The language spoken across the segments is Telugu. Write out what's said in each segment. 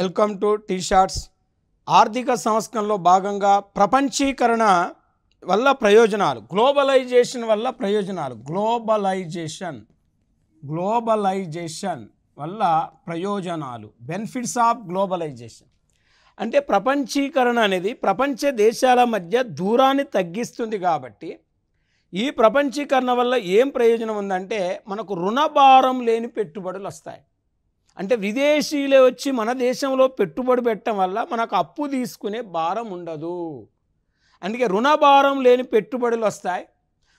Welcome to tea shorts. ఆర్థిక సంస్కరణలో భాగంగా ప్రపంచీకరణ వల్ల ప్రయోజనాలు, గ్లోబలైజేషన్ వల్ల ప్రయోజనాలు, గ్లోబలైజేషన్ వల్ల ప్రయోజనాలు, బెనిఫిట్స్ ఆఫ్ గ్లోబలైజేషన్. అంటే ప్రపంచీకరణ అనేది ప్రపంచ దేశాల మధ్య దూరాన్ని తగ్గిస్తుంది. కాబట్టి ఈ ప్రపంచీకరణ వల్ల ఏం ప్రయోజనం ఉందంటే మనకు రుణభారం లేని పెట్టుబడులు వస్తాయి. అంటే విదేశీయులే వచ్చి మన దేశంలో పెట్టుబడి పెట్టడం వల్ల మనకు అప్పు తీసుకునే భారం ఉండదు. అందుకే రుణభారం లేని పెట్టుబడులు వస్తాయి.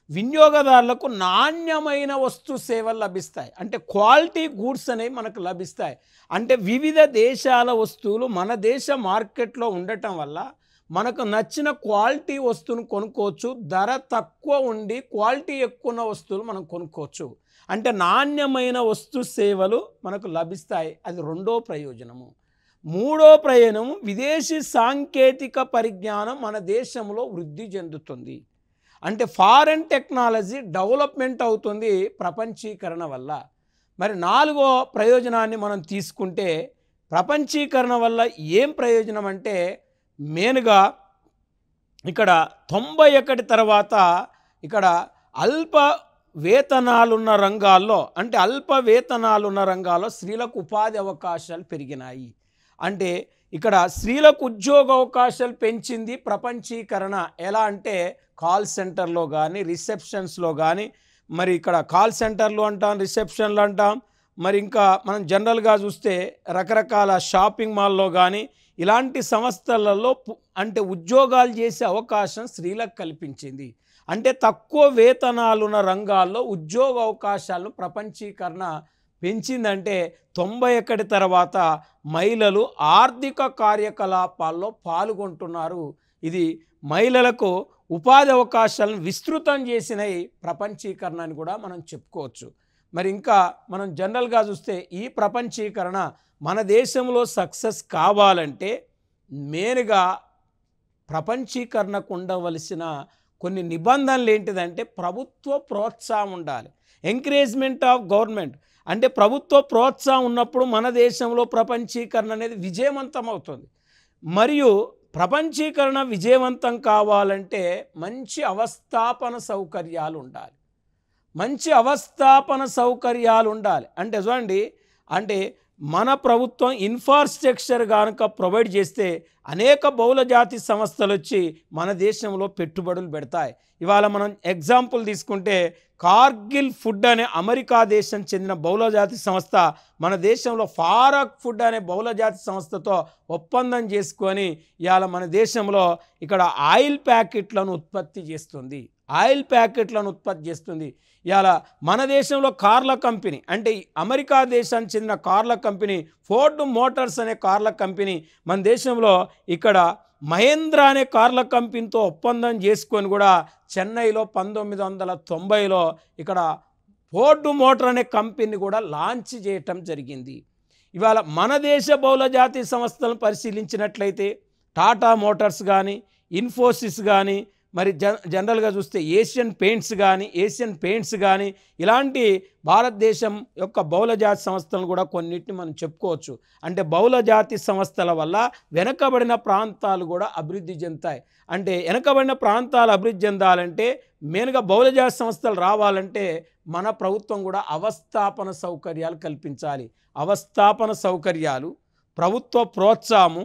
వినియోగదారులకు నాణ్యమైన వస్తు సేవలు లభిస్తాయి. అంటే క్వాలిటీ గూడ్స్ అనేవి మనకు లభిస్తాయి. అంటే వివిధ దేశాల వస్తువులు మన దేశ మార్కెట్లో ఉండటం వల్ల మనకు నచ్చిన క్వాలిటీ వస్తువును కొనుక్కోవచ్చు. ధర తక్కువ ఉండి క్వాలిటీ ఎక్కువ ఉన్న వస్తువులు మనం కొనుక్కోవచ్చు. అంటే నాణ్యమైన వస్తు సేవలు మనకు లభిస్తాయి. అది రెండో ప్రయోజనము. మూడో ప్రయోజనము, విదేశీ సాంకేతిక పరిజ్ఞానం మన దేశంలో వృద్ధి చెందుతుంది. అంటే ఫారెన్ టెక్నాలజీ డెవలప్మెంట్ అవుతుంది ప్రపంచీకరణ వల్ల. మరి నాలుగో ప్రయోజనాన్ని మనం తీసుకుంటే ప్రపంచీకరణ వల్ల ఏం ప్రయోజనం అంటే మెయిన్గా ఇక్కడ 91 తర్వాత ఇక్కడ అల్ప వేతనాలున్న రంగాల్లో, అంటే అల్ప వేతనాలున్న రంగాల్లో స్త్రీలకు ఉపాధి అవకాశాలు పెరిగినాయి. అంటే ఇక్కడ స్త్రీలకు ఉద్యోగ అవకాశాలు పెంచింది ప్రపంచీకరణ. ఎలా అంటే కాల్ సెంటర్లో కానీ, రిసెప్షన్స్లో కానీ, మరి ఇక్కడ కాల్ సెంటర్లు అంటాం, రిసెప్షన్లు అంటాం, మరి ఇంకా మనం జనరల్గా చూస్తే రకరకాల షాపింగ్ మాల్లో కానీ ఇలాంటి సంస్థలలో అంటే ఉద్యోగాలు చేసే అవకాశం స్త్రీలకు కల్పించింది. అంటే తక్కువ వేతనాలున్న రంగాల్లో ఉద్యోగ అవకాశాలను ప్రపంచీకరణ పెంచిందంటే 91 తర్వాత మహిళలు ఆర్థిక కార్యకలాపాల్లో పాల్గొంటున్నారు. ఇది మహిళలకు ఉపాధి అవకాశాలను విస్తృతం చేసిన ప్రపంచీకరణ అని కూడా మనం చెప్పుకోవచ్చు. మరి ఇంకా మనం జనరల్గా చూస్తే ఈ ప్రపంచీకరణ మన దేశంలో సక్సెస్ కావాలంటే మెయిన్గా ప్రపంచీకరణకు ఉండవలసిన కొన్ని నిబంధనలు ఏంటిదంటే ప్రభుత్వ ప్రోత్సాహం ఉండాలి, ఎంకరేజ్మెంట్ ఆఫ్ గవర్నమెంట్. అంటే ప్రభుత్వ ప్రోత్సాహం ఉన్నప్పుడు మన దేశంలో ప్రపంచీకరణ అనేది విజయవంతం అవుతుంది. మరియు ప్రపంచీకరణ విజయవంతం కావాలంటే మంచి అవస్థాపన సౌకర్యాలు ఉండాలి, అంటే చూడండి, అంటే మన ప్రభుత్వం ఇన్ఫ్రాస్ట్రక్చర్ కనుక ప్రొవైడ్ చేస్తే అనేక బహుళజాతి సంస్థలు వచ్చి మన దేశంలో పెట్టుబడులు పెడతాయి. ఇవాళ మనం ఎగ్జాంపుల్ తీసుకుంటే కార్గిల్ ఫుడ్ అనే అమెరికా దేశం చెందిన బహుళజాతి సంస్థ మన దేశంలో ఫారక్ ఫుడ్ అనే బహుళజాతి సంస్థతో ఒప్పందం చేసుకొని ఇవాళ మన దేశంలో ఇక్కడ ఆయిల్ ప్యాకెట్లను ఉత్పత్తి చేస్తుంది. ఇవాళ మన దేశంలో కార్ల కంపెనీ, అంటే అమెరికా దేశానికి చెందిన కార్ల కంపెనీ ఫోర్డ్ మోటార్స్ అనే కార్ల కంపెనీ మన దేశంలో ఇక్కడ మహేంద్ర అనే కార్ల కంపెనీతో ఒప్పందం చేసుకొని కూడా చెన్నైలో 1990లో ఇక్కడ ఫోర్డ్ మోటార్ అనే కంపెనీ కూడా లాంచ్ చేయటం జరిగింది. ఇవాళ మన దేశ బహుళజాతి సంస్థలను పరిశీలించినట్లయితే టాటా మోటార్స్ కానీ, ఇన్ఫోసిస్ కానీ, మరి జనరల్గా చూస్తే ఏషియన్ పెయింట్స్ కానీ ఇలాంటి భారతదేశం యొక్క బహుళజాతి సంస్థలను కూడా కొన్నిటిని మనం చెప్పుకోవచ్చు. అంటే బహుళజాతి సంస్థల వల్ల వెనకబడిన ప్రాంతాలు కూడా అభివృద్ధి చెందుతాయి. అంటే వెనకబడిన ప్రాంతాలు అభివృద్ధి చెందాలంటే మెయిన్గా బహుళజాతి సంస్థలు రావాలంటే మన ప్రభుత్వం కూడా అవస్థాపన సౌకర్యాలు కల్పించాలి. అవస్థాపన సౌకర్యాలు, ప్రభుత్వ ప్రోత్సాహము,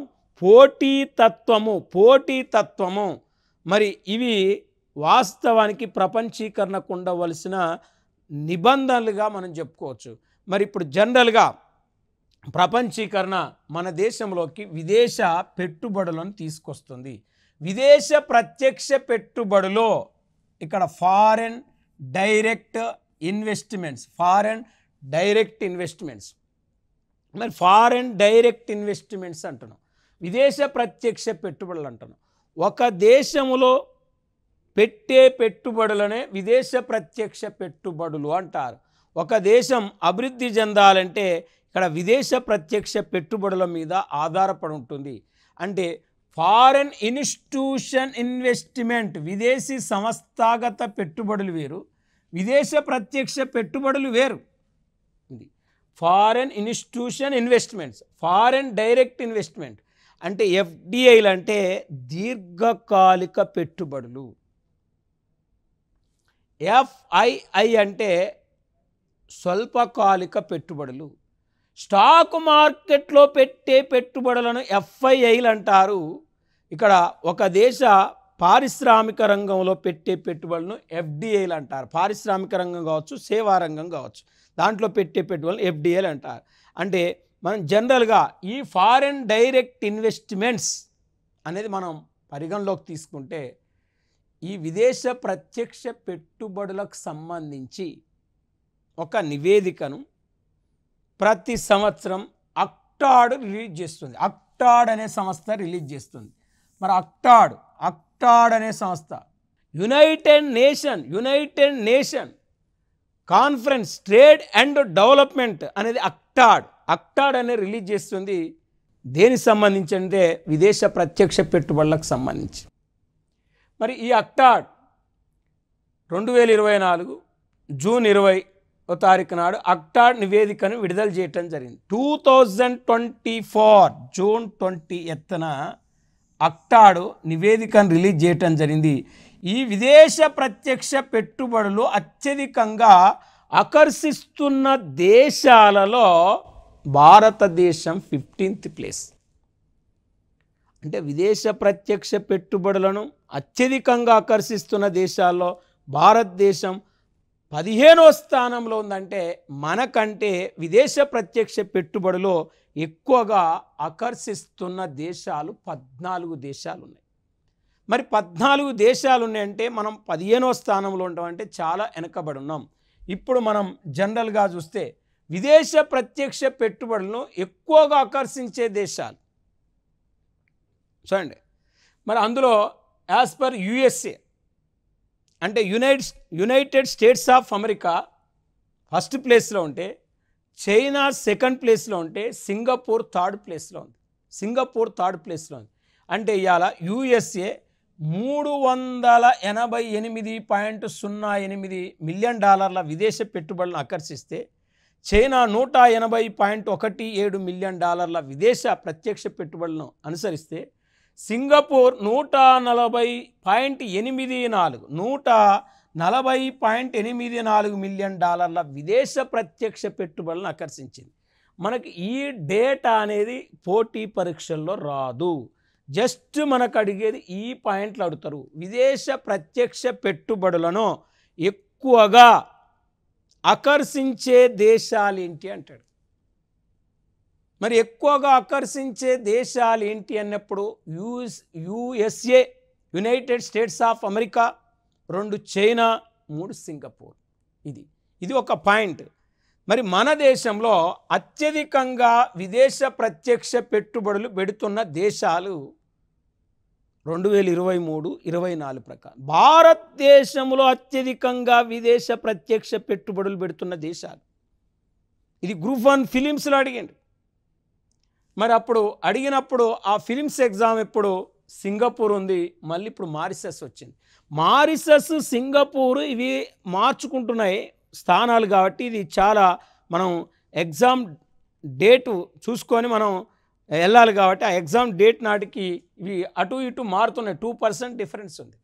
పోటీతత్వము మరి ఇవి వాస్తవానికి ప్రపంచీకరణకు ఉండవలసిన నిబంధనలుగా మనం చెప్పుకోవచ్చు. మరి ఇప్పుడు జనరల్గా ప్రపంచీకరణ మన దేశంలోకి విదేశ పెట్టుబడులను తీసుకొస్తుంది. విదేశ ప్రత్యక్ష పెట్టుబడులో ఇక్కడ ఫారెన్ డైరెక్ట్ ఇన్వెస్ట్మెంట్స్, మరి ఫారెన్ డైరెక్ట్ ఇన్వెస్ట్మెంట్స్ అంటున్నాం, విదేశ ప్రత్యక్ష పెట్టుబడులు అంటున్నాం. ఒక దేశంలో పెట్టే పెట్టుబడులనే విదేశ ప్రత్యక్ష పెట్టుబడులు అంటారు. ఒక దేశం అభివృద్ధి చెందాలంటే ఇక్కడ విదేశ ప్రత్యక్ష పెట్టుబడుల మీద ఆధారపడి ఉంటుంది. అంటే ఫారెన్ ఇన్స్టిట్యూషన్ ఇన్వెస్ట్మెంట్, విదేశీ సంస్థాగత పెట్టుబడులు వేరు, విదేశ ప్రత్యక్ష పెట్టుబడులు వేరు. Foreign institution investments, foreign direct investment అంటే ఎఫ్డిఐలు అంటే దీర్ఘకాలిక పెట్టుబడులు. ఎఫ్ఐఐ అంటే స్వల్పకాలిక పెట్టుబడులు. స్టాక్ మార్కెట్లో పెట్టే పెట్టుబడులను ఎఫ్ఐఐలు అంటారు. ఇక్కడ ఒక దేశ పారిశ్రామిక రంగంలో పెట్టే పెట్టుబడులను ఎఫ్డిఐలు అంటారు. పారిశ్రామిక రంగం కావచ్చు, సేవా రంగం కావచ్చు, దాంట్లో పెట్టే పెట్టుబడులు ఎఫ్డిఐలు అంటారు. అంటే మనం జనరల్గా ఈ ఫారెన్ డైరెక్ట్ ఇన్వెస్ట్మెంట్స్ అనేది మనం పరిగణలోకి తీసుకుంటే ఈ విదేశ ప్రత్యక్ష పెట్టుబడులకు సంబంధించి ఒక నివేదికను ప్రతి సంవత్సరం అక్టాడ్ రిలీజ్ చేస్తుంది. అక్టాడ్ అనే సంస్థ రిలీజ్ చేస్తుంది. మరి అక్టాడ్ అనే సంస్థ United nation conference trade and development అనేది అక్టాడ్ అనేది రిలీజ్ చేస్తుంది. దేనికి సంబంధించి అంటే విదేశ ప్రత్యక్ష పెట్టుబడులకు సంబంధించి. మరి ఈ అక్టాడ్ 2024 జూన్ 20వ తారీఖు నాడు అక్టాడ్ నివేదికను విడుదల చేయటం జరిగింది. 2024 జూన్ 20న అక్టాడ్ నివేదికను రిలీజ్ చేయటం జరిగింది. ఈ విదేశ ప్రత్యక్ష పెట్టుబడులు అత్యధికంగా ఆకర్షిస్తున్న దేశాలలో భారతదేశం 15th ప్లేస్. అంటే విదేశ ప్రత్యక్ష పెట్టుబడులను అత్యధికంగా ఆకర్షిస్తున్న దేశాల్లో భారతదేశం 15వ స్థానంలో ఉందంటే మనకంటే విదేశ ప్రత్యక్ష పెట్టుబడులు ఎక్కువగా ఆకర్షిస్తున్న దేశాలు 14 దేశాలు ఉన్నాయి. మరి 14 దేశాలు ఉన్నాయంటే మనం 15వ స్థానంలో ఉంటామంటే చాలా వెనకబడి ఉన్నాం. ఇప్పుడు మనం జనరల్గా చూస్తే విదేశ ప్రత్యక్ష పెట్టుబడులను ఎక్కువగా ఆకర్షించే దేశాలు చూడండి. మరి అందులో యాజ్ పర్ యుఎస్ఏ అంటే United states of America first ప్లేస్లో ఉంటే, చైనా సెకండ్ ప్లేస్లో ఉంటే, సింగపూర్ థర్డ్ ప్లేస్లో ఉంది. అంటే ఇవాళ యుఎస్ఏ $388.08 మిలియన్ విదేశ పెట్టుబడులను ఆకర్షిస్తే, చైనా $180.17 మిలియన్ విదేశ ప్రత్యక్ష పెట్టుబడులను అనుసరిస్తే, సింగపూర్ $140.84 మిలియన్ విదేశ ప్రత్యక్ష పెట్టుబడులను ఆకర్షించింది. మనకి ఈ డేటా అనేది పోటీ పరీక్షల్లో రాదు. జస్ట్ మనకు అడిగేది ఈ పాయింట్లు అడుగుతారు. విదేశ ప్రత్యక్ష పెట్టుబడులను ఎక్కువగా ఆకర్షించే దేశాలు ఏంటి అంటాడు. మరి ఎక్కువగా ఆకర్షించే దేశాలు ఏంటి అన్నప్పుడు USA, United states of America, 2 China, 3 Singapore. ఇది ఒక పాయింట్. మరి మన దేశంలో అత్యధికంగా విదేశ ప్రత్యక్ష పెట్టుబడులు పెడుతున్న దేశాలు 2023-24 ప్రకారం భారతదేశంలో అత్యధికంగా విదేశ ప్రత్యక్ష పెట్టుబడులు పెడుతున్న దేశాలు. ఇది గ్రూప్ 1 ఫిలిమ్స్లో అడిగింది. మరి అప్పుడు అడిగినప్పుడు ఆ ఫిలిమ్స్ ఎగ్జామ్ ఎప్పుడు సింగపూర్ ఉంది, మళ్ళీ ఇప్పుడు మారిషస్ వచ్చింది. మారిషస్, సింగపూర్ ఇవి మార్చుకుంటున్నాయి స్థానాలు కాబట్టి ఇది చాలా మనం ఎగ్జామ్ డేటు చూసుకొని మనం వెళ్ళాలి కాబట్టి ఆ ఎగ్జామ్ డేట్ నాటికి ఇవి అటు ఇటు మారుతున్నాయి. 2% డిఫరెన్స్ ఉంది.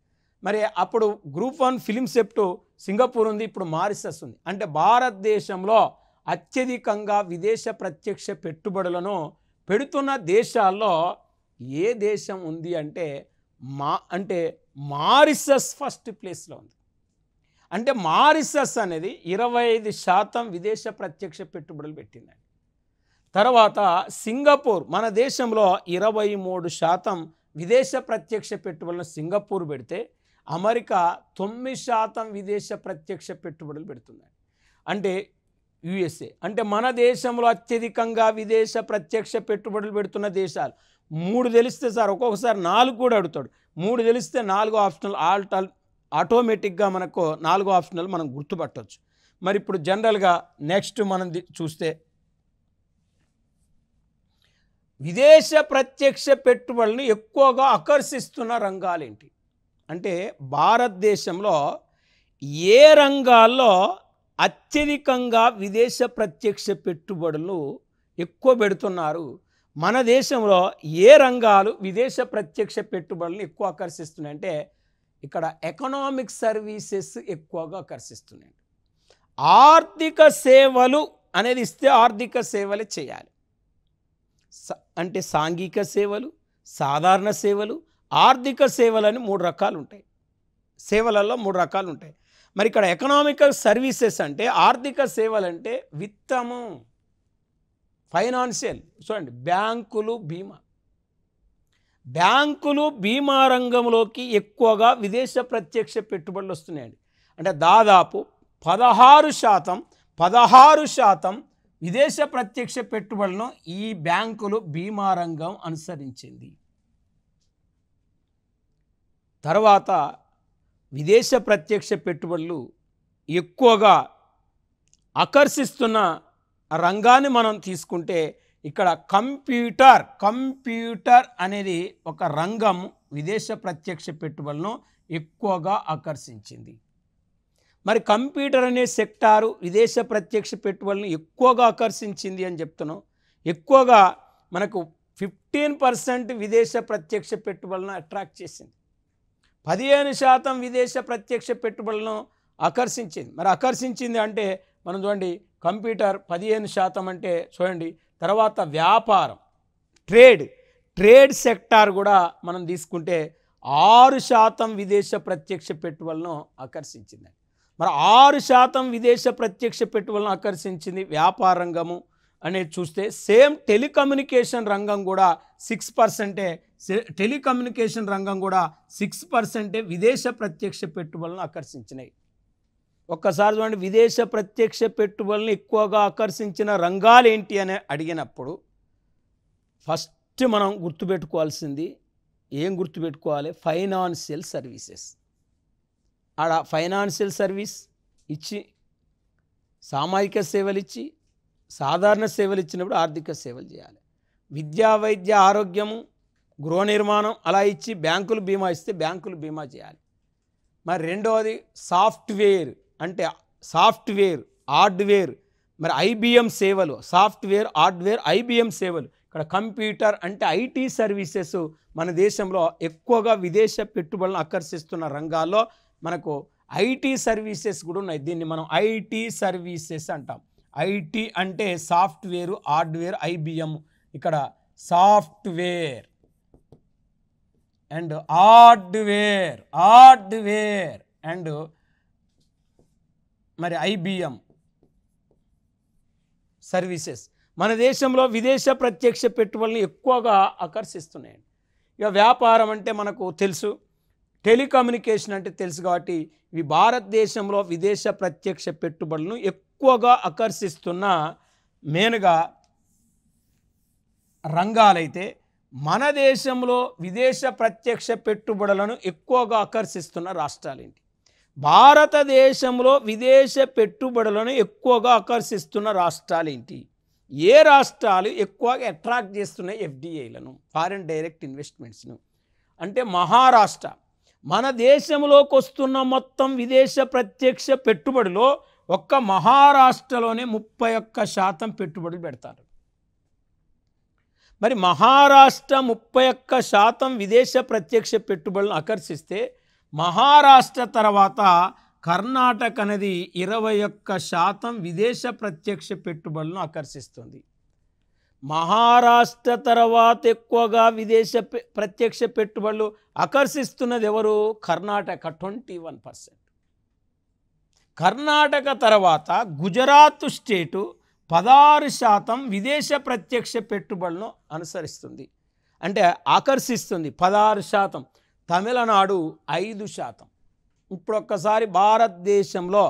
మరి అప్పుడు గ్రూప్ 1 ఫిలిమ్స్ ఎప్పుడు సింగపూర్ ఉంది, ఇప్పుడు మారిషస్ ఉంది. అంటే భారతదేశంలో అత్యధికంగా విదేశ ప్రత్యక్ష పెట్టుబడులను పెడుతున్న దేశాల్లో ఏ దేశం ఉంది అంటే మారిషస్ ఫస్ట్ ప్లేస్లో ఉంది. అంటే మారిషస్ అనేది 25% విదేశ ప్రత్యక్ష పెట్టుబడులు పెట్టిందండి. తర్వాత సింగపూర్ మన దేశంలో 23% విదేశ ప్రత్యక్ష పెట్టుబడులను సింగపూర్ పెడితే, అమెరికా 9% విదేశ ప్రత్యక్ష పెట్టుబడులు పెడుతుందండి. అంటే యుఎస్ఏ అంటే మన దేశంలో అత్యధికంగా విదేశ ప్రత్యక్ష పెట్టుబడులు పెడుతున్న దేశాలు 3 తెలిస్తే సార్ ఒక్కొక్కసారి 4 కూడా అడుగుతాడు. 3 తెలిస్తే 4 ఆప్షనల్ ఆటోమేటిక్గా మనకు 4 ఆప్షనల్ మనం గుర్తుపట్టవచ్చు. మరి ఇప్పుడు జనరల్గా నెక్స్ట్ మనం చూస్తే విదేశ ప్రత్యక్ష పెట్టుబడులను ఎక్కువగా ఆకర్షిస్తున్న రంగాలు ఏంటి అంటే భారతదేశంలో ఏ రంగాల్లో అత్యధికంగా విదేశ ప్రత్యక్ష పెట్టుబడులు ఎక్కువ పెడుతున్నారు. మన దేశంలో ఏ రంగాలు విదేశ ప్రత్యక్ష పెట్టుబడులను ఎక్కువ ఆకర్షిస్తున్నాయంటే ఇక్కడ ఎకనామిక్ సర్వీసెస్ ఎక్కువగా ఆకర్షిస్తున్నాయి. ఆర్థిక సేవలు అనేది ఇస్తే ఆర్థిక సేవలే చేయాలి. అంటే సాంఘిక సేవలు, సాధారణ సేవలు, ఆర్థిక సేవలని 3 రకాలు ఉంటాయి. సేవలలో 3 రకాలు ఉంటాయి. మరి ఇక్కడ ఎకనామికల్ సర్వీసెస్ అంటే ఆర్థిక సేవలు అంటే విత్తము, ఫైనాన్షియల్. చూడండి, బ్యాంకులు, బీమా రంగంలోకి ఎక్కువగా విదేశ ప్రత్యక్ష పెట్టుబడులు వస్తున్నాయండి. అంటే దాదాపు 16% విదేశ ప్రత్యక్ష పెట్టుబడులను ఈ బ్యాంకులు, బీమా రంగం అనుసరించింది. తర్వాత విదేశ ప్రత్యక్ష పెట్టుబడులు ఎక్కువగా ఆకర్షిస్తున్న రంగాన్ని మనం తీసుకుంటే ఇక్కడ కంప్యూటర్ అనేది ఒక రంగం విదేశ ప్రత్యక్ష పెట్టుబడులను ఎక్కువగా ఆకర్షించింది. మరి కంప్యూటర్ అనే సెక్టారు విదేశ ప్రత్యక్ష పెట్టుబడులను ఎక్కువగా ఆకర్షించింది అని చెప్తున్నాం. ఎక్కువగా మనకు 15% విదేశ ప్రత్యక్ష పెట్టుబడులను అట్రాక్ట్ చేసింది. 15% విదేశ ప్రత్యక్ష పెట్టుబడులను ఆకర్షించింది. మరి ఆకర్షించింది అంటే మనం చూడండి, కంప్యూటర్ 15% అంటే చూడండి. తర్వాత వ్యాపారం, ట్రేడ్ సెక్టార్ కూడా మనం తీసుకుంటే 6% విదేశ ప్రత్యక్ష పెట్టుబడులను ఆకర్షించింది. మరి 6% విదేశ ప్రత్యక్ష పెట్టుబడులను ఆకర్షించింది వ్యాపార రంగము అనేది చూస్తే, సేమ్ టెలికమ్యూనికేషన్ రంగం కూడా 6%. టెలికమ్యూనికేషన్ రంగం కూడా 6% విదేశ ప్రత్యక్ష పెట్టుబడులను ఆకర్షించినాయి. ఒక్కసారి చూడండి, విదేశ ప్రత్యక్ష పెట్టుబడులను ఎక్కువగా ఆకర్షించిన రంగాలు ఏంటి అని అడిగినప్పుడు ఫస్ట్ మనం గుర్తుపెట్టుకోవాల్సింది ఏం గుర్తుపెట్టుకోవాలి? Financial services. ఆడ ఫైనాన్షియల్ సర్వీస్ ఇచ్చి, సామాజిక సేవలు ఇచ్చి, సాధారణ సేవలు ఇచ్చినప్పుడు ఆర్థిక సేవలు చేయాలి. విద్యా, వైద్య, ఆరోగ్యము, గృహ నిర్మాణం అలా ఇచ్చి బ్యాంకులు బీమా ఇస్తే బ్యాంకులు బీమా చేయాలి. మరి రెండవది సాఫ్ట్వేర్, అంటే హార్డ్వేర్, మరి ఐబిఎం సేవలు, సాఫ్ట్వేర్, హార్డ్వేర్, ఐబిఎం సేవలు. ఇక్కడ కంప్యూటర్ అంటే ఐటీ సర్వీసెస్ మన దేశంలో ఎక్కువగా విదేశ పెట్టుబడులను ఆకర్షిస్తున్న రంగాల్లో మనకు ఐటీ సర్వీసెస్ కూడా ఉన్నాయి. దీన్ని మనం ఐటీ సర్వీసెస్ అంటాం. ఐటీ అంటే సాఫ్ట్వేర్, హార్డ్వేర్, ఐబిఎం. ఇక్కడ సాఫ్ట్వేర్ అండ్ హార్డ్వేర్ అండ్ మరి ఐబిఎం సర్వీసెస్ మన దేశంలో విదేశ ప్రత్యక్ష పెట్టుబడులను ఎక్కువగా ఆకర్షిస్తున్నాయి. ఇక వ్యాపారం అంటే మనకు తెలుసు, టెలికమ్యూనికేషన్ అంటే తెలుసు. కాబట్టి ఇవి భారతదేశంలో విదేశ ప్రత్యక్ష పెట్టుబడులను ఎక్కువగా ఆకర్షిస్తున్న మెయిన్గా రంగాలైతే, మన దేశంలో విదేశ ప్రత్యక్ష పెట్టుబడులను ఎక్కువగా ఆకర్షిస్తున్న రాష్ట్రాలేంటి? భారతదేశంలో విదేశ పెట్టుబడులను ఎక్కువగా ఆకర్షిస్తున్న రాష్ట్రాలేంటి? ఏ రాష్ట్రాలు ఎక్కువగా అట్రాక్ట్ చేస్తున్నాయి ఎఫ్డిఐలను, ఫారిన్ డైరెక్ట్ ఇన్వెస్ట్మెంట్స్ను? అంటే మహారాష్ట్ర. మన దేశంలోకి వస్తున్న మొత్తం విదేశ ప్రత్యక్ష పెట్టుబడిలో ఒక్క మహారాష్ట్రలోనే 31% పెట్టుబడులు పెడతారు. మరి మహారాష్ట్ర 31% విదేశ ప్రత్యక్ష పెట్టుబడులను ఆకర్షిస్తే, మహారాష్ట్ర తర్వాత కర్ణాటక అనేది 21% విదేశ ప్రత్యక్ష పెట్టుబడులను ఆకర్షిస్తుంది. మహారాష్ట్ర తర్వాత ఎక్కువగా విదేశ ప్రత్యక్ష పెట్టుబడులు ఆకర్షిస్తున్నది ఎవరు? కర్ణాటక 21%. కర్ణాటక తర్వాత గుజరాత్ స్టేటు 16% విదేశ ప్రత్యక్ష పెట్టుబడులను అనుసరిస్తుంది, అంటే ఆకర్షిస్తుంది 16%. తమిళనాడు 5%. ఇప్పుడు ఒక్కసారి భారతదేశంలో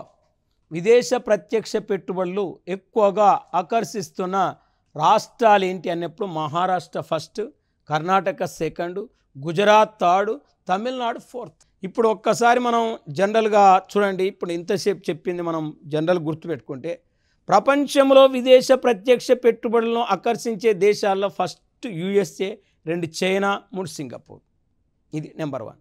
విదేశ ప్రత్యక్ష పెట్టుబడులు ఎక్కువగా ఆకర్షిస్తున్న రాష్ట్రాలు ఏంటి అన్నప్పుడు Maharashtra first, Karnataka second, Gujarat third, Tamil Nadu fourth. ఇప్పుడు ఒక్కసారి మనం జనరల్గా చూడండి, ఇప్పుడు ఇంతసేపు చెప్పింది మనం జనరల్ గుర్తుపెట్టుకుంటే, ప్రపంచంలో విదేశ ప్రత్యక్ష పెట్టుబడులను ఆకర్షించే దేశాల్లో ఫస్ట్ USA, 2 చైనా, 3 సింగపూర్. ఇది నెంబర్ 1.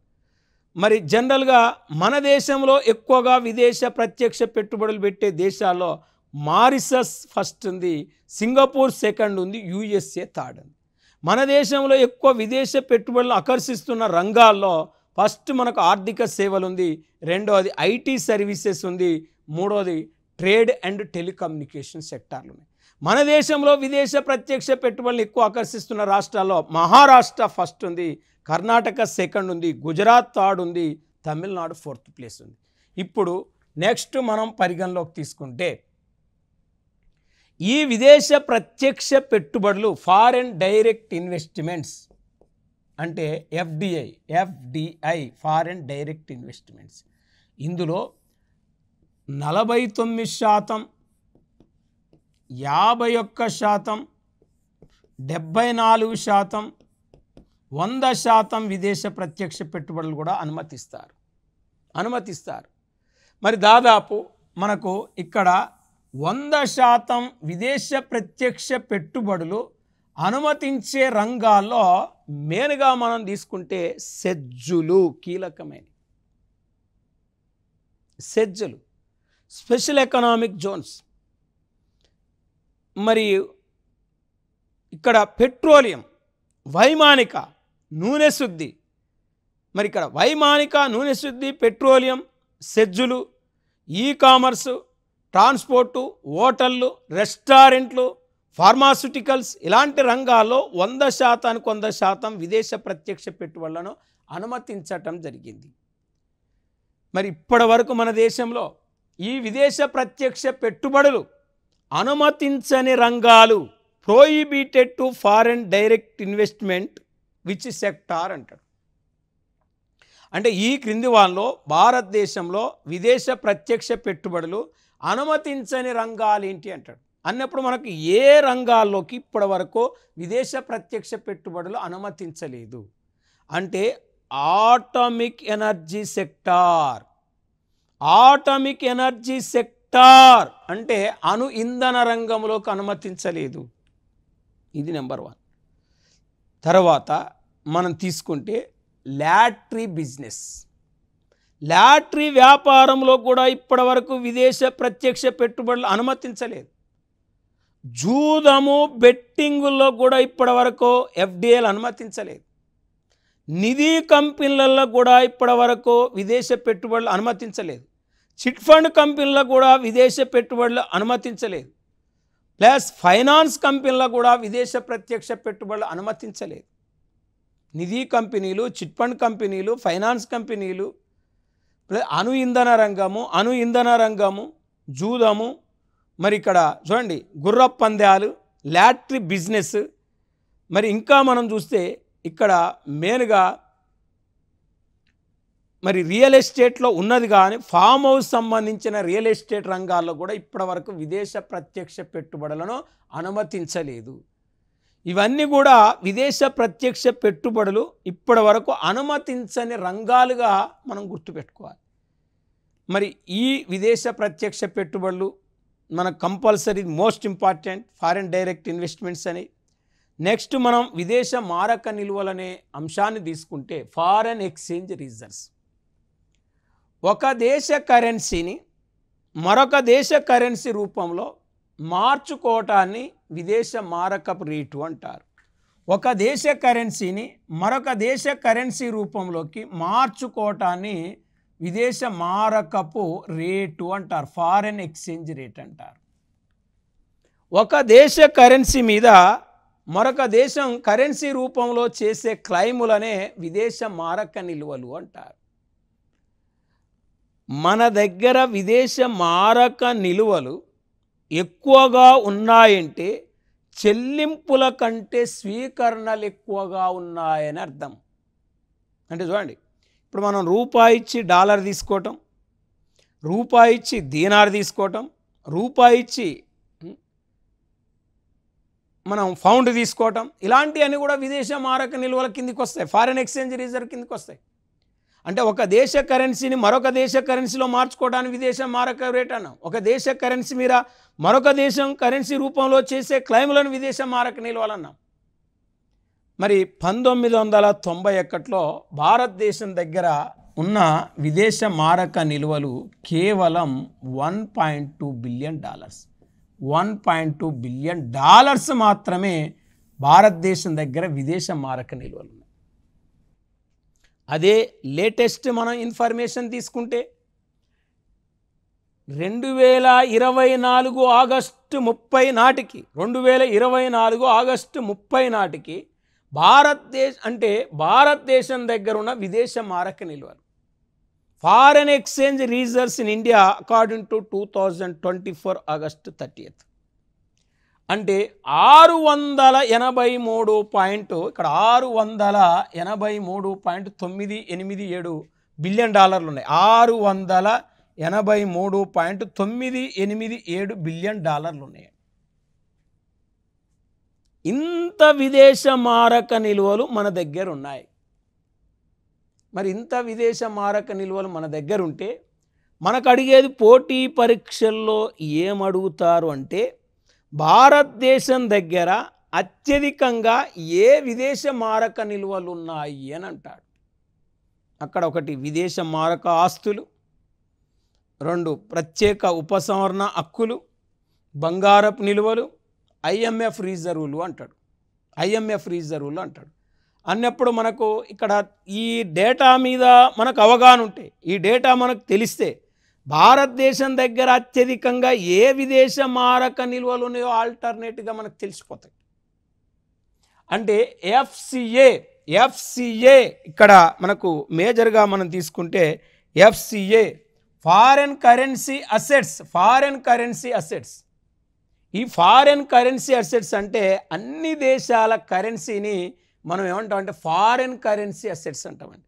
మరి జనరల్గా మన దేశంలో ఎక్కువగా విదేశ ప్రత్యక్ష పెట్టుబడులు పెట్టే దేశాల్లో మారిషస్ ఫస్ట్ ఉంది, సింగపూర్ సెకండ్ ఉంది, యుఎస్ఏ థర్డ్ ఉంది. మన దేశంలో ఎక్కువ విదేశ పెట్టుబడులు ఆకర్షిస్తున్న రంగాల్లో ఫస్ట్ మనకు ఆర్థిక సేవలు ఉంది, రెండవది ఐటీ సర్వీసెస్ ఉంది, మూడవది ట్రేడ్ అండ్ టెలికమ్యూనికేషన్ సెక్టార్లు ఉన్నాయి. మన దేశంలో విదేశ ప్రత్యక్ష పెట్టుబడులు ఎక్కువ ఆకర్షిస్తున్న రాష్ట్రాల్లో మహారాష్ట్ర ఫస్ట్ ఉంది, కర్ణాటక సెకండ్ ఉంది, గుజరాత్ థర్డ్ ఉంది, తమిళనాడు ఫోర్త్ ప్లేస్ ఉంది. ఇప్పుడు నెక్స్ట్ మనం పరిగణలోకి తీసుకుంటే ఈ విదేశ ప్రత్యక్ష పెట్టుబడులు ఫారెన్ డైరెక్ట్ ఇన్వెస్ట్మెంట్స్ అంటే ఎఫ్డిఐ ఫారెన్ డైరెక్ట్ ఇన్వెస్ట్మెంట్స్, ఇందులో 49%, 51%, 74%, 100% విదేశ ప్రత్యక్ష పెట్టుబడులు కూడా అనుమతిస్తారు. మరి దాదాపు మనకు ఇక్కడ 100% విదేశ ప్రత్యక్ష పెట్టుబడులు అనుమతించే రంగాల్లో మెయిన్గా మనం తీసుకుంటే సెజ్జులు కీలకమైన సెజ్జులు, స్పెషల్ ఎకనామిక్ జోన్స్. మరి ఇక్కడ పెట్రోలియం, వైమానిక, నూనె శుద్ధి, మరి ఇక్కడ వైమానిక, నూనె శుద్ధి, పెట్రోలియం, సెజ్జులు, ఈ కామర్సు, ట్రాన్స్పోర్టు, హోటళ్ళు, రెస్టారెంట్లు, ఫార్మాస్యూటికల్స్ ఇలాంటి రంగాల్లో 100% విదేశ ప్రత్యక్ష పెట్టుబడులను అనుమతించటం జరిగింది. మరి ఇప్పటి వరకు మన దేశంలో ఈ విదేశ ప్రత్యక్ష పెట్టుబడులు అనుమతించని రంగాలు prohibited to foreign direct investment which sector అంటాడు. అంటే ఈ క్రింది వాళ్ళలో భారతదేశంలో విదేశ ప్రత్యక్ష పెట్టుబడులు అనుమతించని రంగాలు ఏంటి అంటాడు. అన్నప్పుడు మనకు ఏ రంగాల్లోకి ఇప్పటి వరకు విదేశ ప్రత్యక్ష పెట్టుబడులు అనుమతించలేదు అంటే atomic energy sector. Atomic energy sector అంటే అణు ఇంధన రంగంలోకి అనుమతించలేదు. ఇది నెంబర్ 1. తర్వాత మనం తీసుకుంటే లాటరీ బిజినెస్, లాటరీ వ్యాపారంలో కూడా ఇప్పటి వరకు విదేశ ప్రత్యక్ష పెట్టుబడులు అనుమతించలేదు. జూదము, బెట్టింగుల్లో కూడా ఇప్పటి వరకు ఎఫ్డిఐలు అనుమతించలేదు. నిధి కంపెనీలలో కూడా ఇప్పటి వరకు విదేశ పెట్టుబడులు అనుమతించలేదు. చిట్ ఫండ్ కంపెనీలకు కూడా విదేశ పెట్టుబడులు అనుమతించలేదు. ప్లస్ ఫైనాన్స్ కంపెనీలకు కూడా విదేశ ప్రత్యక్ష పెట్టుబడులు అనుమతించలేదు. నిధి కంపెనీలు, చిట్ ఫండ్ కంపెనీలు, ఫైనాన్స్ కంపెనీలు, అణు ఇంధన రంగము, జూదము, మరి ఇక్కడ చూడండి గుర్రపు పందాలు, లాటరీ బిజినెస్, మరి ఇంకా మనం చూస్తే ఇక్కడ మెయిన్గా మరి రియల్ ఎస్టేట్లో ఉన్నది కానీ ఫామ్ హౌస్ సంబంధించిన రియల్ ఎస్టేట్ రంగాల్లో కూడా ఇప్పటి వరకు విదేశ ప్రత్యక్ష పెట్టుబడులను అనుమతించలేదు. ఇవన్నీ కూడా విదేశ ప్రత్యక్ష పెట్టుబడులు ఇప్పటి వరకు అనుమతించని రంగాలుగా మనం గుర్తుపెట్టుకోవాలి. మరి ఈ విదేశ ప్రత్యక్ష పెట్టుబడులు మనకు compulsory most important foreign direct investments అని. నెక్స్ట్ మనం విదేశ మారక నిల్వలనే అంశాన్ని తీసుకుంటే ఫారెన్ ఎక్స్చేంజ్ రిజర్వ్స్. ఒక దేశ కరెన్సీని మరొక దేశ కరెన్సీ రూపంలో మార్చుకోవటాన్ని విదేశ మారకపు రేటు అంటారు. ఒక దేశ కరెన్సీని మరొక దేశ కరెన్సీ రూపంలోకి మార్చుకోవటాన్ని విదేశ మారకపు రేటు అంటారు, ఫారెన్ ఎక్స్చేంజ్ రేట్ అంటారు. ఒక దేశ కరెన్సీ మీద మరొక దేశం కరెన్సీ రూపంలో చేసే క్లైములనే విదేశ మారక నిల్వలు అంటారు. మన దగ్గర విదేశ మారక నిల్వలు ఎక్కువగా ఉన్నాయంటే చెల్లింపుల కంటే స్వీకరణలు ఎక్కువగా ఉన్నాయని అర్థం. అంటే చూడండి, ఇప్పుడు మనం రూపాయి ఇచ్చి డాలర్ తీసుకోవటం, రూపాయి ఇచ్చి దీనార్ తీసుకోవటం, రూపాయి ఇచ్చి మనం పౌండ్ తీసుకోవటం, ఇలాంటివన్నీ కూడా విదేశ మారక నిల్వల కిందికి వస్తాయి, ఫారెన్ ఎక్స్చేంజ్ రిజర్వ్ కిందికి వస్తాయి. అంటే ఒక దేశ కరెన్సీని మరొక దేశ కరెన్సీలో మార్చుకోవడానికి విదేశ మారక రేట్ అన్నాం. ఒక దేశ కరెన్సీ మీద మరొక దేశం కరెన్సీ రూపంలో చేసే క్లైములను విదేశ మారక నిల్వలు అన్నాం. మరి 1991లో భారతదేశం దగ్గర ఉన్న విదేశ మారక నిల్వలు కేవలం $1.2 బిలియన్. $1.2 బిలియన్ మాత్రమే భారతదేశం దగ్గర విదేశ మారక నిల్వలు ఉన్నాయి. అదే లేటెస్ట్ మనం ఇన్ఫర్మేషన్ తీసుకుంటే 2024 ఆగస్టు 30 నాటికి 2024 ఆగస్టు 30 నాటికి భారతదేశం దగ్గర ఉన్న విదేశ మారక నిల్వలు foreign exchange reserves in India according to 2024 August 30th అంటే 683 పాయింట్ ఇక్కడ 683.987 బిలియన్ డాలర్లు ఉన్నాయి. 683.987 బిలియన్ డాలర్లు ఉన్నాయి. ఇంత విదేశ మారక నిల్వలు మన దగ్గర ఉన్నాయి. మరి ఇంత విదేశ మారక నిల్వలు మన దగ్గర ఉంటే మనకు అడిగేది పోటీ పరీక్షల్లో ఏమడుగుతారు అంటే భారతదేశం దగ్గర అత్యధికంగా ఏ విదేశ మారక నిల్వలు ఉన్నాయి అని అంటాడు. అక్కడ ఒకటి విదేశ మారక ఆస్తులు, 2 ప్రత్యేక ఉపసంహరణ హక్కులు, బంగారపు నిల్వలు, IMF రిజర్వులు అంటాడు. IMF రిజర్వులు అంటాడు అన్నప్పుడు మనకు ఇక్కడ ఈ డేటా మీద మనకు అవగాహన ఉంటే, ఈ డేటా మనకు తెలిస్తే భారతదేశం దగ్గర అత్యధికంగా ఏ విదేశ మారక నిల్వలు ఉన్నాయో ఆల్టర్నేట్గా మనకు తెలిసిపోతాయి. అంటే ఎఫ్సిఏ ఇక్కడ మనకు మేజర్గా మనం తీసుకుంటే ఎఫ్సిఏ ఫారెన్ కరెన్సీ అసెట్స్. ఈ ఫారెన్ కరెన్సీ అసెట్స్ అంటే అన్ని దేశాల కరెన్సీని మనం ఏమంటామంటే ఫారెన్ కరెన్సీ అసెట్స్ అంటామండి.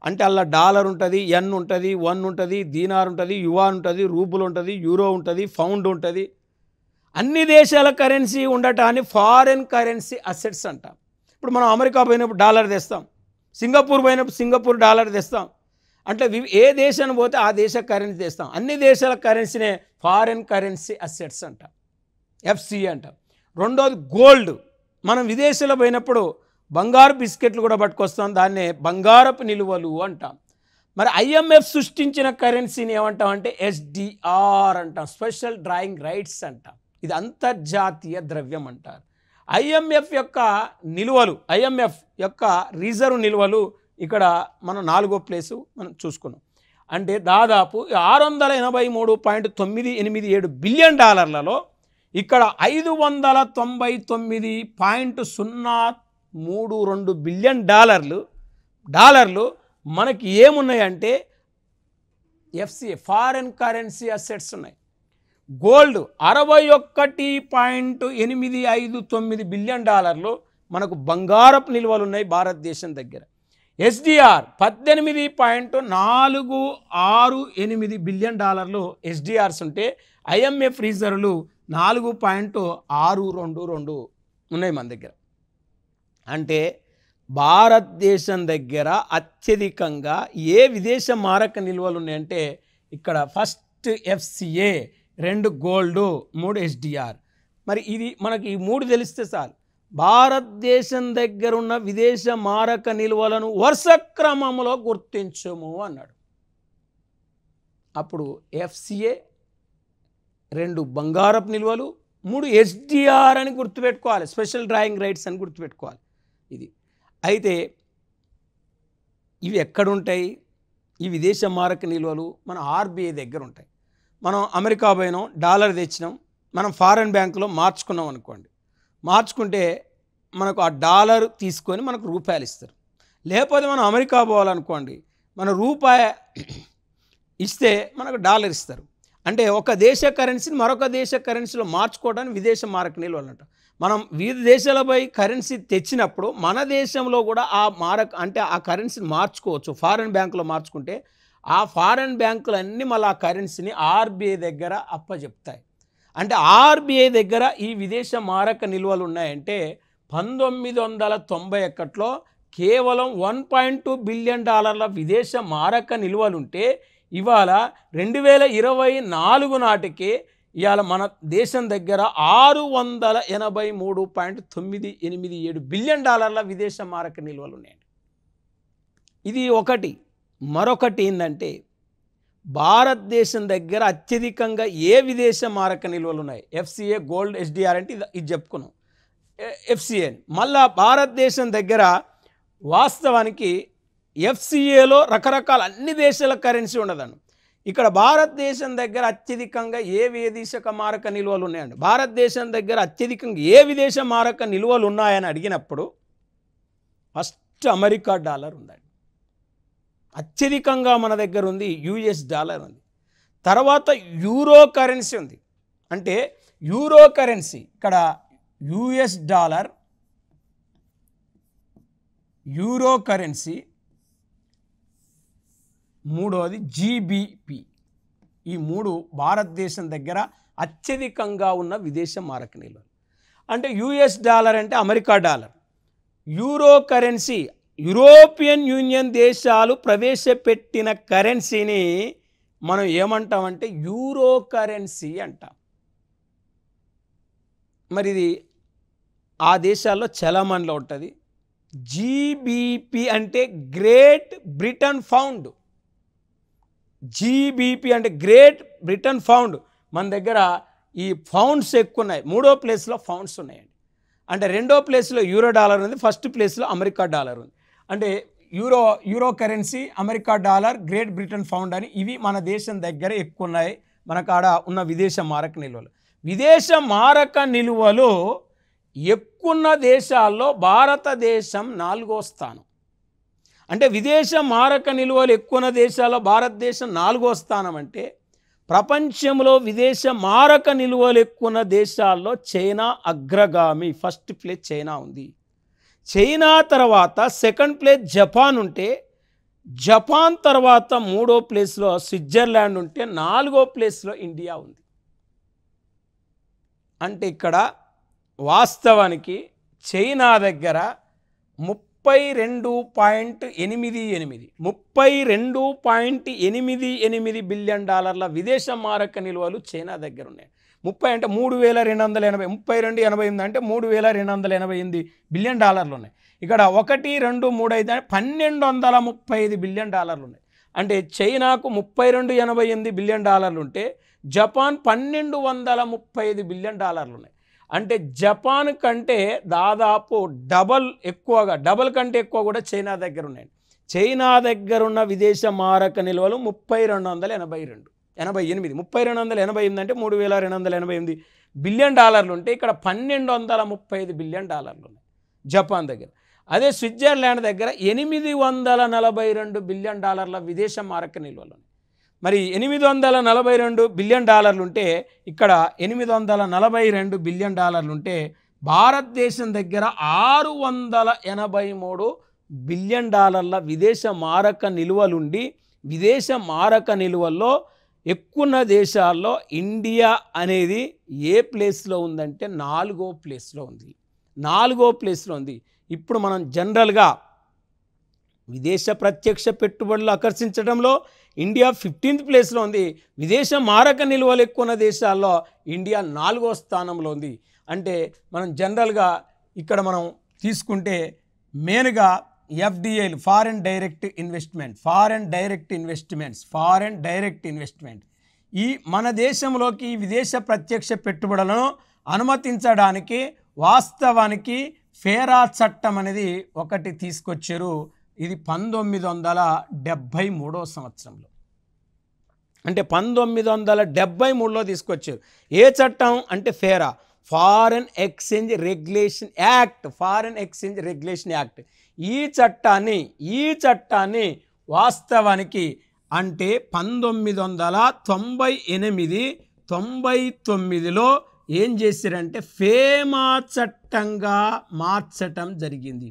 అంటే అలా డాలర్ ఉంటుంది, ఎన్ ఉంటుంది, వన్ ఉంటుంది, దీనార్ ఉంటుంది, యువాన్ ఉంటుంది, రూబుల్ ఉంటుంది, యూరో ఉంటుంది, పౌండ్ ఉంటుంది. అన్ని దేశాల కరెన్సీ ఉండటాన్ని ఫారెన్ కరెన్సీ అసెట్స్ అంటాం. ఇప్పుడు మనం అమెరికా పోయినప్పుడు డాలర్ తెస్తాం, సింగపూర్ పోయినప్పుడు సింగపూర్ డాలర్ తెస్తాం. అంటే ఏ దేశాన్ని పోతే ఆ దేశ కరెన్సీ తెస్తాం. అన్ని దేశాల కరెన్సీనే ఫారెన్ కరెన్సీ అసెట్స్ అంటాం, ఎఫ్సిఏ అంటాం. రెండోది గోల్డ్. మనం విదేశాల్లో పోయినప్పుడు బంగారు బిస్కెట్లు కూడా పట్టుకొస్తాం, దాన్నే బంగారపు నిలువలు అంటాం. మరి IMF సృష్టించిన కరెన్సీని ఏమంటాం అంటే SDR అంటాం, స్పెషల్ డ్రాయింగ్ రైట్స్ అంటాం. ఇది అంతర్జాతీయ ద్రవ్యం అంటారు. IMF యొక్క నిలువలు, IMF యొక్క రిజర్వ్ నిలువలు ఇక్కడ మనం 4వ ప్లేసు మనం చూసుకున్నాం. అంటే దాదాపు 683.987 బిలియన్ డాలర్లలో ఇక్కడ 599.032 బిలియన్ డాలర్లు మనకి ఏమున్నాయంటే ఎఫ్సిఏ ఫారెన్ కరెన్సీ అసెట్స్ ఉన్నాయి. గోల్డ్ 61.859 బిలియన్ డాలర్లు మనకు బంగారపు నిల్వలు ఉన్నాయి భారతదేశం దగ్గర. SDR 18.468 బిలియన్ డాలర్లు SDRs ఉంటే IMF రిజర్వ్లు 4.622 ఉన్నాయి మన దగ్గర. అంటే భారతదేశం దగ్గర అత్యధికంగా ఏ విదేశ మారక నిల్వలు ఉన్నాయంటే ఇక్కడ ఫస్ట్ FCA, 2 గోల్డ్, 3 SDR. మరి ఇది మనకి ఈ 3 తెలిస్తే చాలు. భారతదేశం దగ్గర ఉన్న విదేశ మారక నిల్వలను వరుస క్రమంలో గుర్తించము అన్నాడు. అప్పుడు FCA, 2 బంగారపు నిల్వలు, 3 SDR అని గుర్తుపెట్టుకోవాలి, స్పెషల్ డ్రాయింగ్ రైట్స్ అని గుర్తుపెట్టుకోవాలి. ఇది అయితే ఇవి ఎక్కడుంటాయి? ఈ విదేశ మారక నిల్వలు మన RBI దగ్గర ఉంటాయి. మనం అమెరికా పోయినాం, డాలర్ తెచ్చినాం, మనం ఫారెన్ బ్యాంకులో మార్చుకున్నాం అనుకోండి. మార్చుకుంటే మనకు ఆ డాలర్ తీసుకొని మనకు రూపాయలు ఇస్తారు. లేకపోతే మనం అమెరికా పోవాలనుకోండి, మన రూపాయి ఇస్తే మనకు డాలర్ ఇస్తారు. అంటే ఒక దేశ కరెన్సీని మరొక దేశ కరెన్సీలో మార్చుకోవడానికి విదేశ మారక నిల్వలు అంటాం. మనం వివిధ దేశాలపై కరెన్సీ తెచ్చినప్పుడు మన దేశంలో కూడా ఆ ఆ కరెన్సీని మార్చుకోవచ్చు. ఫారెన్ బ్యాంకులో మార్చుకుంటే ఆ ఫారెన్ బ్యాంకులన్నీ మళ్ళీ ఆ కరెన్సీని RBI దగ్గర అప్పచెప్తాయి. అంటే RBI దగ్గర ఈ విదేశ మారక నిల్వలు ఉన్నాయంటే 1991లో కేవలం $1.2 బిలియన్ విదేశ మారక నిల్వలుంటే ఇవాళ 2024 నాటికి ఇవాళ మన దేశం దగ్గర $683.987 బిలియన్ విదేశ మారక నిల్వలు ఉన్నాయండి. ఇది ఒకటి. మరొకటి ఏంటంటే భారతదేశం దగ్గర అత్యధికంగా ఏ విదేశ మారక నిల్వలు ఉన్నాయి? ఎఫ్సిఏ, గోల్డ్, ఎస్డిఆర్ అంటే ఇది చెప్పుకున్నాం. ఎఫ్సిఏ మళ్ళా భారతదేశం దగ్గర వాస్తవానికి ఎఫ్సిఏలో రకరకాల అన్ని దేశాల కరెన్సీ ఉండదండి. ఇక్కడ భారతదేశం దగ్గర అత్యధికంగా ఏ విదేశక మారక నిల్వలు ఉన్నాయండి? భారతదేశం దగ్గర అత్యధికంగా ఏ విదేశ మారక నిల్వలు ఉన్నాయని అడిగినప్పుడు ఫస్ట్ అమెరికా డాలర్ ఉందండి. అత్యధికంగా మన దగ్గర ఉంది యుఎస్ డాలర్ ఉంది. తర్వాత యూరో కరెన్సీ ఉంది. అంటే యూరో కరెన్సీ ఇక్కడ యుఎస్ డాలర్, యూరో కరెన్సీ, మూడోది జీబీపీ. ఈ మూడు భారతదేశం దగ్గర అత్యధికంగా ఉన్న విదేశ మారక నిల్వలు. అంటే యుఎస్ డాలర్ అంటే America dollar, euro currency European union దేశాలు ప్రవేశపెట్టిన కరెన్సీని మనం ఏమంటామంటే యూరో కరెన్సీ అంటాం. మరి ఇది ఆ దేశాల్లో చలామణిలో ఉంటుంది. జీబీపీ అంటే గ్రేట్ బ్రిటన్ పౌండ్. జీబీపీ అంటే గ్రేట్ బ్రిటన్ పౌండ్. మన దగ్గర ఈ పౌండ్స్ ఎక్కువ ఉన్నాయి. మూడో ప్లేస్లో పౌండ్స్ ఉన్నాయండి. అంటే రెండో ప్లేస్లో యూరో డాలర్ ఉంది, ఫస్ట్ ప్లేస్లో అమెరికా డాలర్ ఉంది. అంటే euro currency, America dollar, great Britain pound అని ఇవి మన దేశం దగ్గర ఎక్కువ ఉన్నాయి. మనకు ఆడ ఉన్న విదేశ మారక నిల్వలు. విదేశ మారక నిల్వలు ఎక్కువ దేశాల్లో భారతదేశం 4వ స్థానం. అంటే విదేశ మారక నిల్వలు ఎక్కువ దేశాల్లో భారతదేశం 4వ స్థానం. అంటే ప్రపంచంలో విదేశ మారక నిల్వలు ఎక్కువ దేశాల్లో చైనా అగ్రగామి. ఫస్ట్ ప్లేస్ చైనా ఉంది. చైనా తర్వాత సెకండ్ ప్లేస్ జపాన్ ఉంటే, జపాన్ తర్వాత మూడో ప్లేస్లో స్విట్జర్లాండ్ ఉంటే, 4వ ప్లేస్లో ఇండియా ఉంది. అంటే ఇక్కడ వాస్తవానికి చైనా దగ్గర 32.88 బిలియన్ డాలర్ల విదేశ మారక నిల్వలు చైనా దగ్గర ఉన్నాయి. 30 అంటే 3280, 3288 అంటే 3288 బిలియన్ డాలర్లు ఉన్నాయి. ఇక్కడ 1, 2, 3, 5 అంటే 1235 బిలియన్ డాలర్లు ఉన్నాయి. అంటే చైనాకు 3288 బిలియన్ డాలర్లు ఉంటే జపాన్ 1235 బిలియన్ డాలర్లు ఉన్నాయి. అంటే జపాన్ కంటే దాదాపు డబల్ కంటే ఎక్కువ కూడా చైనా దగ్గర ఉన్నాయి. చైనా దగ్గర ఉన్న విదేశ మారక నిల్వలు 3288 అంటే 3288 బిలియన్ డాలర్లు ఉంటే ఇక్కడ 1235 బిలియన్ డాలర్లు ఉన్నాయి జపాన్ దగ్గర. అదే స్విట్జర్లాండ్ దగ్గర 842 బిలియన్ డాలర్ల విదేశ మారక నిల్వలు ఉన్నాయి. మరి 842 బిలియన్ డాలర్లు ఉంటే ఇక్కడ 842 బిలియన్ డాలర్లు ఉంటే భారతదేశం దగ్గర 683 బిలియన్ డాలర్ల విదేశ మారక నిల్వలుండి, విదేశ మారక నిల్వల్లో ఎక్కువ దేశాల్లో ఇండియా అనేది ఏ ప్లేస్లో ఉందంటే 4వ ప్లేస్లో ఉంది. 4వ ప్లేస్లో ఉంది. ఇప్పుడు మనం జనరల్గా విదేశ ప్రత్యక్ష పెట్టుబడులు ఆకర్షించడంలో ఇండియా 15th ప్లేస్లో ఉంది. విదేశ మారక నిల్వలు ఎక్కువ దేశాల్లో ఇండియా 4వ స్థానంలో ఉంది. అంటే మనం జనరల్గా ఇక్కడ మనం తీసుకుంటే మెయిన్గా ఎఫ్డిఐలు, ఫారెన్ డైరెక్ట్ ఇన్వెస్ట్మెంట్, ఈ మన దేశంలోకి విదేశ ప్రత్యక్ష పెట్టుబడులను అనుమతించడానికి వాస్తవానికి ఫేరా చట్టం అనేది ఒకటి తీసుకొచ్చారు. ఇది 1973వ సంవత్సరంలో, అంటే 1973లో తీసుకొచ్చారు. ఏ చట్టం అంటే ఫేరా, ఫారెన్ ఎక్స్చేంజ్ రెగ్యులేషన్ యాక్ట్. ఈ చట్టాన్ని వాస్తవానికి అంటే 1998-99లో ఏం చేశారంటే ఫేమా చట్టంగా మార్చటం జరిగింది.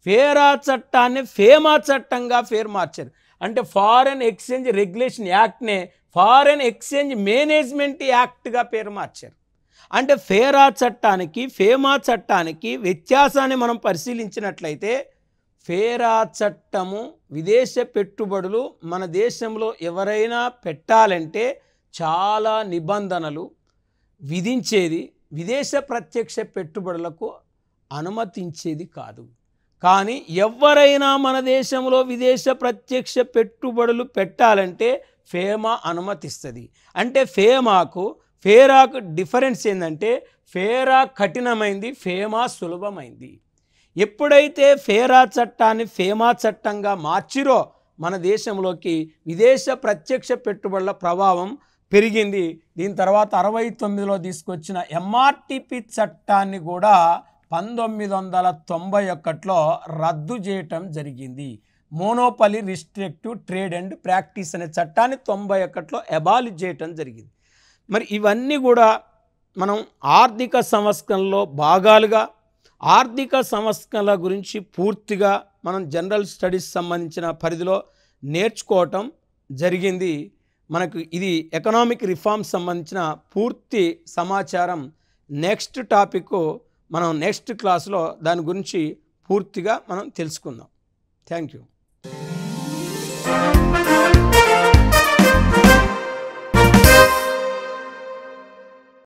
ఫేరా చట్టాన్ని ఫేమా చట్టంగా మార్చారు. అంటే ఫారెన్ ఎక్స్చేంజ్ రెగ్యులేషన్ యాక్ట్నే ఫారెన్ ఎక్స్చేంజ్ మేనేజ్మెంట్ యాక్ట్గా పేరు మార్చారు. అంటే ఫేరా చట్టానికి ఫేమా చట్టానికి వ్యత్యాసాన్ని మనం పరిశీలించినట్లయితే, ఫేరా చట్టము విదేశ పెట్టుబడులు మన దేశంలో ఎవరైనా పెట్టాలంటే చాలా నిబంధనలు విధించేది, విదేశ ప్రత్యక్ష పెట్టుబడులకు అనుమతించేది కాదు. కానీ ఎవరైనా మన దేశంలో విదేశ ప్రత్యక్ష పెట్టుబడులు పెట్టాలంటే ఫేమా అనుమతిస్తుంది. అంటే ఫేరాకు డిఫరెన్స్ ఏంటంటే ఫేరా కఠినమైంది, ఫేమా సులభమైంది. ఎప్పుడైతే ఫేరా చట్టాన్ని ఫేమా చట్టంగా మార్చిరో మన దేశంలోకి విదేశ ప్రత్యక్ష పెట్టుబడుల ప్రభావం పెరిగింది. దీని తర్వాత 69లో తీసుకొచ్చిన ఎంఆర్టిపి చట్టాన్ని కూడా 1991లో రద్దు చేయటం జరిగింది. Monopoly restrictive trade and practice అనే చట్టాన్ని 91లో అబాలిష్ చేయటం జరిగింది. మరి ఇవన్నీ కూడా మనం ఆర్థిక సంస్కరణలో భాగాలుగా, ఆర్థిక సంస్కరణల గురించి పూర్తిగా మనం జనరల్ స్టడీస్ సంబంధించిన పరిధిలో నేర్చుకోవటం జరిగింది. మనకు ఇది ఎకనామిక్ రిఫార్మ్స్ సంబంధించిన పూర్తి సమాచారం నెక్స్ట్ టాపిక్ మనం నెక్స్ట్ క్లాస్లో దాని గురించి పూర్తిగా మనం తెలుసుకుందాం. Thank you.